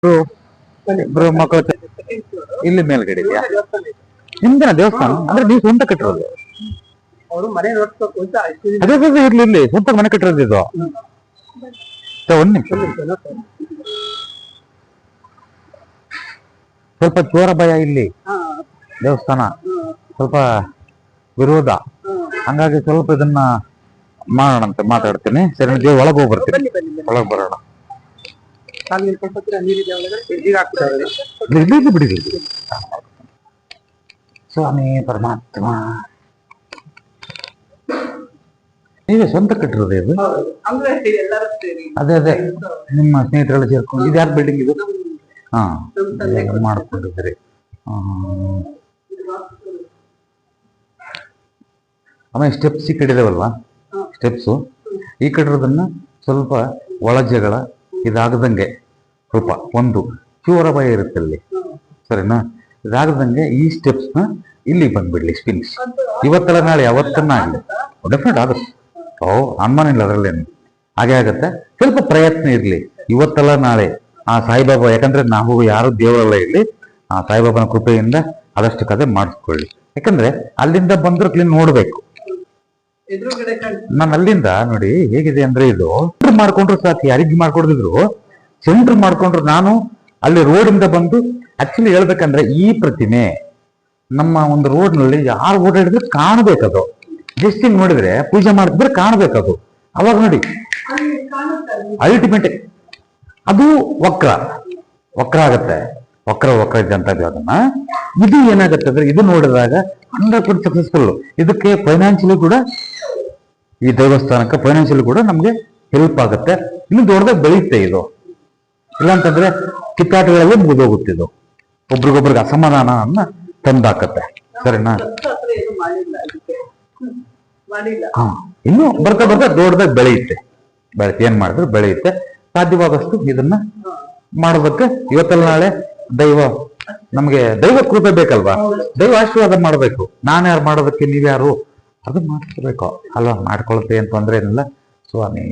Bro bro ಮಕ್ಕಳು ಇಲ್ಲಿ ಮೇಲ್ಗಡೆ ಇದೆಯಾ ನಿಮ್ದೇನ ದೇವಸ್ಥಾನ ಅಂದ್ರೆ ನೀವು ಸ್ವಂತ ಕಟ್ಟಿರೋದು? ಅವರು ಮನೆ ನೋಡ್ಬೇಕು ಅಂತ ಅದೇ ಇರ್ಲಿ ಇಲ್ಲಿ ಸ್ವಂತ ಮನೆ ಕಟ್ಟಿರೋದು ಇದು. ಒಂದ್ ನಿಮಿಷ ಸ್ವಲ್ಪ ಚೋರ ಭಯ ಇಲ್ಲಿ ದೇವಸ್ಥಾನ ಸ್ವಲ್ಪ ವಿರೋಧ, ಹಂಗಾಗಿ ಸ್ವಲ್ಪ ಇದನ್ನ ಮಾಡೋಣ ಅಂತ ಮಾತಾಡ್ತೀನಿ. ಸರಿ ದೇವ್ ಒಳಗೆ ಹೋಗಿ ಬರ್ತೀನಿ, ಒಳಗೆ ಬರೋಣ. ಬಿಡಿ ಸ್ವಾಮಿ ಪರಮಾತ್ಮ, ನೀವೇ ಸ್ವಂತ ಕಟ್ಟಿರೋದು ಇದು? ಅದೇ ಅದೇ ನಿಮ್ಮ ಸ್ನೇಹಿತರೆಲ್ಲ ಸೇರ್ಕೊಂಡು. ಇದು ಯಾರು ಬಿಲ್ಡಿಂಗ್ ಇದು? ಹಾ ಮಾಡ್ಕೊಂಡಿದ್ರಿ. ಆಮೇಲೆ ಸ್ಟೆಪ್ಸ್ ಈ ಕಡಿದಾವಲ್ವಾ, ಸ್ಟೆಪ್ಸು ಈ ಕಡಿರೋದನ್ನ ಸ್ವಲ್ಪ ಒಳ ಜಗಳ ಇದಾಗದಂಗೆ ಸ್ವಲ್ಪ ಒಂದು ಚೂರ ಭಯ ಇರುತ್ತೆ ಅಲ್ಲಿ, ಸರಿನಾ? ಇದಾಗದಂಗೆ ಈ ಸ್ಟೆಪ್ಸ್ನ ಇಲ್ಲಿ ಬಂದ್ಬಿಡ್ಲಿ ಸ್ಪಿನ್ಸ್. ಇವತ್ತೆಲ್ಲ ನಾಳೆ ಯಾವತ್ತನ್ನ ಆಗಲಿ ಡೆಫಿನೆಟ್ ಆಗುತ್ತೆ. ಅನುಮಾನ ಇಲ್ಲ ಅದರಲ್ಲೇನು, ಹಾಗೆ ಆಗತ್ತೆ. ಸ್ವಲ್ಪ ಪ್ರಯತ್ನ ಇರಲಿ ಇವತ್ತೆಲ್ಲ ನಾಳೆ. ಆ ಸಾಯಿಬಾಬಾ, ಯಾಕಂದ್ರೆ ನಾವು ಯಾರು ದೇವರೆಲ್ಲ ಇರಲಿ, ಆ ಸಾಯಿಬಾಬಾನ ಕೃಪೆಯಿಂದ ಆದಷ್ಟು ಕತೆ ಮಾಡಿಸ್ಕೊಳ್ಳಿ. ಯಾಕಂದ್ರೆ ಅಲ್ಲಿಂದ ಬಂದ್ರು ಕ್ಲೀನ್ ನೋಡ್ಬೇಕು. ನಾನು ಅಲ್ಲಿಂದ ನೋಡಿ ಹೇಗಿದೆ ಅಂದ್ರೆ, ಇದು ಸೆಂಟ್ರ್ ಮಾಡ್ಕೊಂಡ್ರು ಸಾಕು, ಯಾರಿಗೆ ಮಾಡ್ಕೊಡಿದ್ರು ಸೆಂಟ್ರ್ ಮಾಡ್ಕೊಂಡ್ರು. ನಾನು ಅಲ್ಲಿ ರೋಡಿಂದ ಬಂದು ಆಕ್ಚುಲಿ ಹೇಳ್ಬೇಕಂದ್ರೆ ಈ ಪ್ರತಿಮೆ ನಮ್ಮ ಒಂದು ರೋಡ್ ನಲ್ಲಿ ಯಾರು ಓಡಾಡಿದ್ರೆ ಕಾಣಬೇಕದು. ಜಸ್ಟ್ ಹಿಂಗ್ ನೋಡಿದ್ರೆ ಪೂಜೆ ಮಾಡಿದ್ರೆ ಕಾಣಬೇಕದು. ಅವಾಗ ನೋಡಿ ಅಲ್ಟಿಮೇಟ್ ಅದು ವಕ್ರ ಆಗತ್ತೆ, ವಕ್ರ ಇದ್ದಂಥದ್ದು ಅದನ್ನ. ಇದು ಏನಾಗುತ್ತೆ ಅಂದ್ರೆ, ಇದು ನೋಡಿದಾಗ 100% ಸಕ್ಸಸ್ಫುಲ್. ಇದಕ್ಕೆ ಫೈನಾನ್ಷಿಯಲಿ ಕೂಡ, ಈ ದೇವಸ್ಥಾನಕ್ಕೆ ಫೈನಾನ್ಷಿಯಲಿ ಕೂಡ ನಮ್ಗೆ ಹೆಲ್ಪ್ ಆಗುತ್ತೆ. ಇನ್ನು ದೊಡ್ಡದಾಗ ಬೆಳೆಯುತ್ತೆ ಇದು. ಇಲ್ಲಾಂತಂದ್ರೆ ಕಿತ್ತಾಟಗಳಲ್ಲಿ ಮುಗಿದೋಗುತ್ತೆ ಇದು, ಒಬ್ರಿಗೊಬ್ರಿಗೆ ಅಸಮಾಧಾನ ತಂದಾಕತ್ತೆ, ಸರಿನಾ? ಹಾ, ಇನ್ನು ಬರ್ತಾ ದೊಡ್ಡದಾಗ ಬೆಳೆಯುತ್ತೆ. ಏನ್ ಮಾಡಿದ್ರು ಬೆಳೆಯುತ್ತೆ. ಸಾಧ್ಯವಾದಷ್ಟು ಇದನ್ನ ಮಾಡೋದಕ್ಕೆ ಇವತ್ತೆಲ್ಲ ನಾಳೆ ನಮ್ಗೆ ದೈವ ಕೃಪೆ ಬೇಕಲ್ವಾ, ದೈವ ಆಶೀರ್ವಾದ ಮಾಡ್ಬೇಕು. ನಾನ್ಯಾರು ಮಾಡೋದಕ್ಕೆ, ನೀವ್ಯಾರು? ಅದು ಮಾಡ್ಕೋಬೇಕು ಅಲ್ವಾ? ಮಾಡ್ಕೊಳ್ತೆ ಅಂತ ತೊಂದ್ರೆ ಏನಿಲ್ಲ ಸ್ವಾಮಿ.